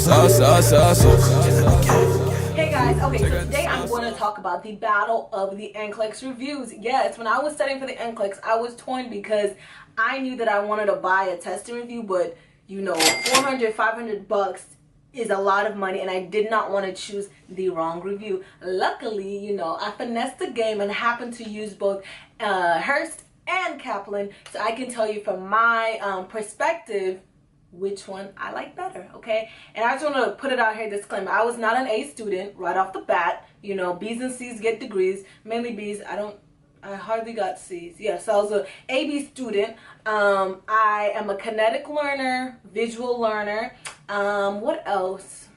Hey guys, okay, so today I'm going to talk about the battle of the NCLEX reviews. Yes, when I was studying for the NCLEX, I was torn because I knew that I wanted to buy a testing review, but you know, 400, 500 bucks is a lot of money, and I did not want to choose the wrong review. Luckily, you know, I finessed the game and happened to use both Hurst and Kaplan, so I can tell you from my perspective which one I like better, okay? And I just want to put it out here, disclaimer, I was not an A student right off the bat. You know, B's and C's get degrees, mainly B's. I hardly got C's. Yeah, so I was an AB student. I am a kinetic learner, visual learner. What else?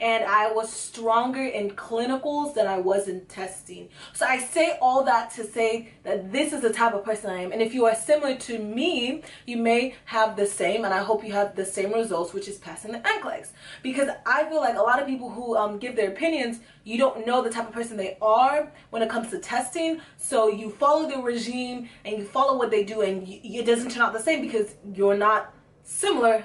And I was stronger in clinicals than I was in testing. So I say all that to say that this is the type of person I am. And if you are similar to me, you may have the same, and I hope you have the same results, which is passing the NCLEX. Because I feel like a lot of people who give their opinions, you don't know the type of person they are when it comes to testing. So you follow the regime and you follow what they do, and it doesn't turn out the same because you're not similar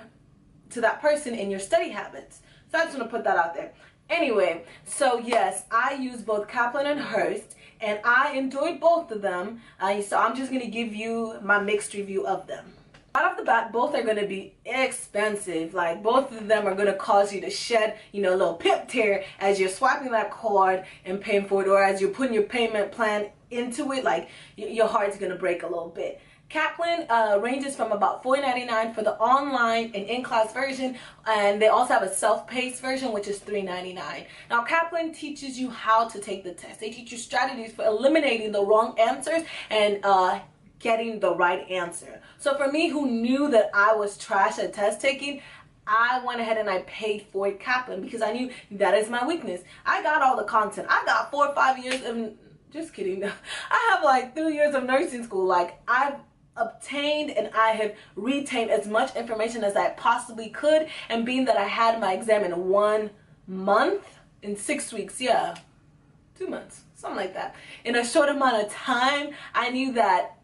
to that person in your study habits. So I just want to put that out there. Anyway, so yes, I use both Kaplan and Hurst, and I enjoyed both of them. So I'm just going to give you my mixed review of them. Right off the bat, both are going to be expensive. Like, both of them are going to cause you to shed, you know, a little pip tear as you're swiping that card and paying for it, or as you're putting your payment plan into it. Like, your heart's going to break a little bit. Kaplan ranges from about $4.99 for the online and in-class version, and they also have a self-paced version, which is $3.99. Now, Kaplan teaches you how to take the test. They teach you strategies for eliminating the wrong answers and getting the right answer. So for me, who knew that I was trash at test taking, I went ahead and I paid for Kaplan because I knew that is my weakness. I got all the content. I got 4 or 5 years of, just kidding. I have like 3 years of nursing school. Like, I've obtained and I have retained as much information as I possibly could, and being that I had my exam in 1 month, in 6 weeks, yeah, 2 months, something like that, in a short amount of time, I knew that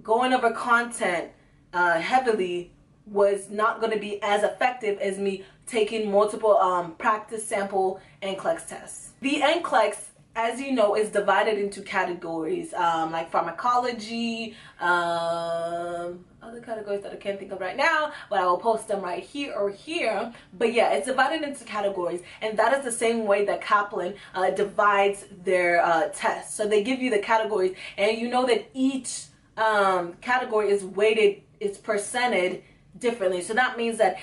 going over content heavily was not going to be as effective as me taking multiple practice sample NCLEX tests. The NCLEX, as you know, is divided into categories like pharmacology, other categories that I can't think of right now, but I will post them right here or here. But yeah, it's divided into categories, and that is the same way that Kaplan divides their tests. So they give you the categories, and you know that each category is weighted, it's percented differently. So that means that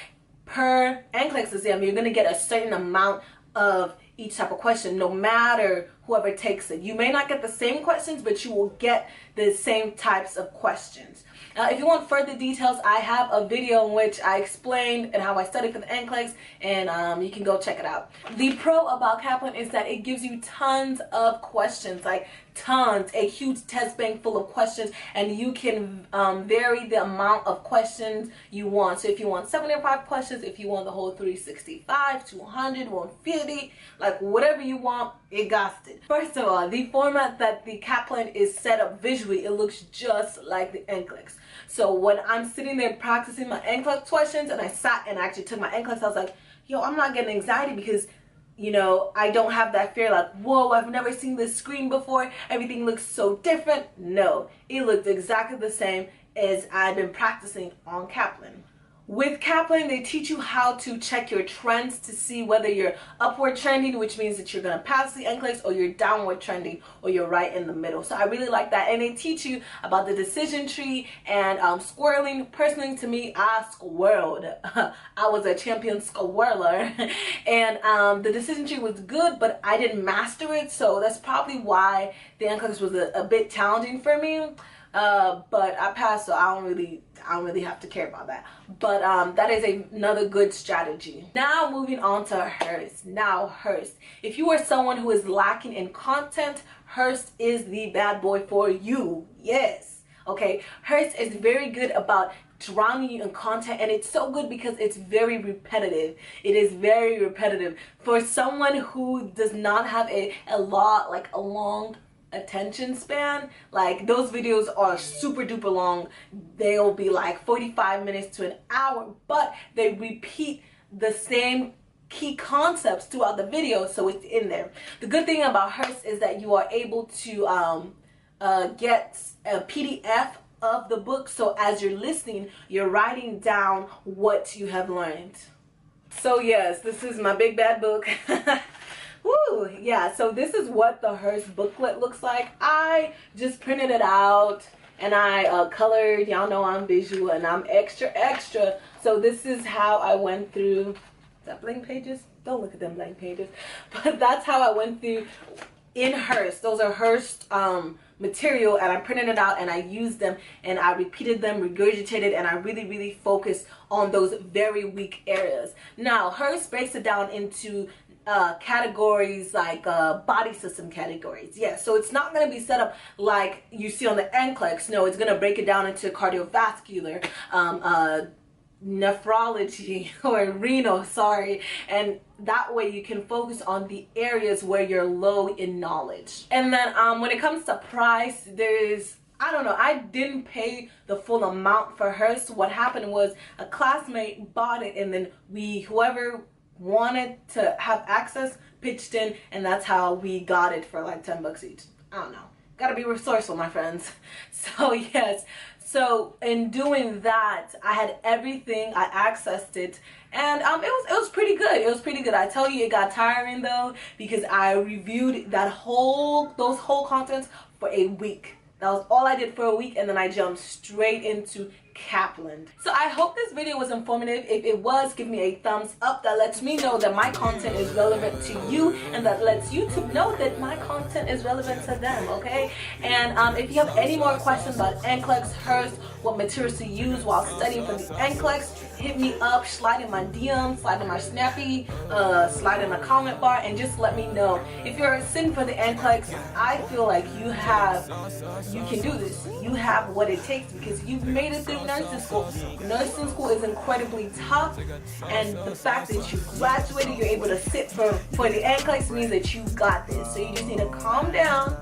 per NCLEX exam, you're going to get a certain amount of each type of question, no matter whoever takes it. You may not get the same questions, but you will get the same types of questions. If you want further details, I have a video in which I explained and how I studied for the NCLEX, and you can go check it out. The pro about Kaplan is that it gives you tons of questions, like tons, a huge test bank full of questions, and you can vary the amount of questions you want. So if you want 75 questions, if you want the whole 365, 200, 150, like whatever you want, it got it. First of all, the format that the Kaplan is set up visually, it looks just like the NCLEX. So when I'm sitting there practicing my NCLEX questions, and I sat and actually took my NCLEX, I was like, yo, I'm not getting anxiety because, you know, I don't have that fear like, whoa, I've never seen this screen before, everything looks so different. No, it looked exactly the same as I've been practicing on Kaplan. With Kaplan, they teach you how to check your trends to see whether you're upward trending, which means that you're going to pass the NCLEX, or you're downward trending, or you're right in the middle. So I really like that. And they teach you about the decision tree and squirreling. Personally, to me, I squirreled. I was a champion squirreler. And the decision tree was good, but I didn't master it. So that's probably why the NCLEX was a bit challenging for me. But I passed, so I don't really have to care about that. But that is another good strategy. Now moving on to Hurst. Now Hurst, if you are someone who is lacking in content, Hurst is the bad boy for you. Yes. Okay. Hurst is very good about drowning you in content, and it's so good because it's very repetitive. It is very repetitive for someone who does not have a long attention span. Like, those videos are super duper long. They'll be like 45 minutes to an hour, but they repeat the same key concepts throughout the video, so it's in there. The good thing about Hurst is that you are able to get a PDF of the book, so as you're listening, you're writing down what you have learned. So yes, this is my big bad book. Woo, yeah, so this is what the Hurst booklet looks like. I just printed it out and I colored. Y'all know I'm visual and I'm extra. So this is how I went through. Is that blank pages? Don't look at them blank pages. But that's how I went through in Hurst. Those are Hurst material, and I printed it out and I used them and I repeated them, regurgitated, and I really focused on those very weak areas. Now Hurst breaks it down into categories like body system categories. Yeah, so it's not going to be set up like you see on the NCLEX. No, it's going to break it down into cardiovascular, nephrology, or renal, sorry, and that way you can focus on the areas where you're low in knowledge. And then when it comes to price, there's, I don't know, I didn't pay the full amount for Hurst. What happened was a classmate bought it, and then whoever wanted to have access pitched in, and that's how we got it for like 10 bucks each. I don't know, gotta be resourceful, my friends. So yes, so in doing that, I had everything, I accessed it, and it was pretty good. It was pretty good. I tell you, it got tiring though, because I reviewed those whole contents for a week. That was all I did for a week, and then I jumped straight into Kaplan. So I hope this video was informative. If it was, give me a thumbs up. That lets me know that my content is relevant to you, and that lets YouTube know that my content is relevant to them, okay? And if you have any more questions about NCLEX, Hurst, what materials to use while studying for the NCLEX, hit me up, slide in my DM, slide in my Snappy, slide in the comment bar, and just let me know. If you're sitting for the NCLEX, I feel like you can do this. You have what it takes because you've made it through nursing school. Nursing school is incredibly tough, and the fact that you graduated, you're able to sit for the NCLEX means that you got this. So you just need to calm down.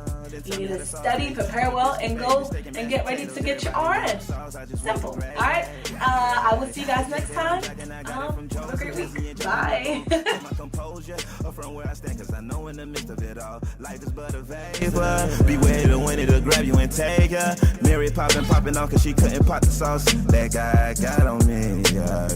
You need to study, prepare well, and go and get ready to get your RN. Simple. Alright? I will see you guys next time. Have a great week. Bye. Beware the winner to grab you and take her. Mary popping off cause she couldn't pop the sauce. That guy got on me. Yeah.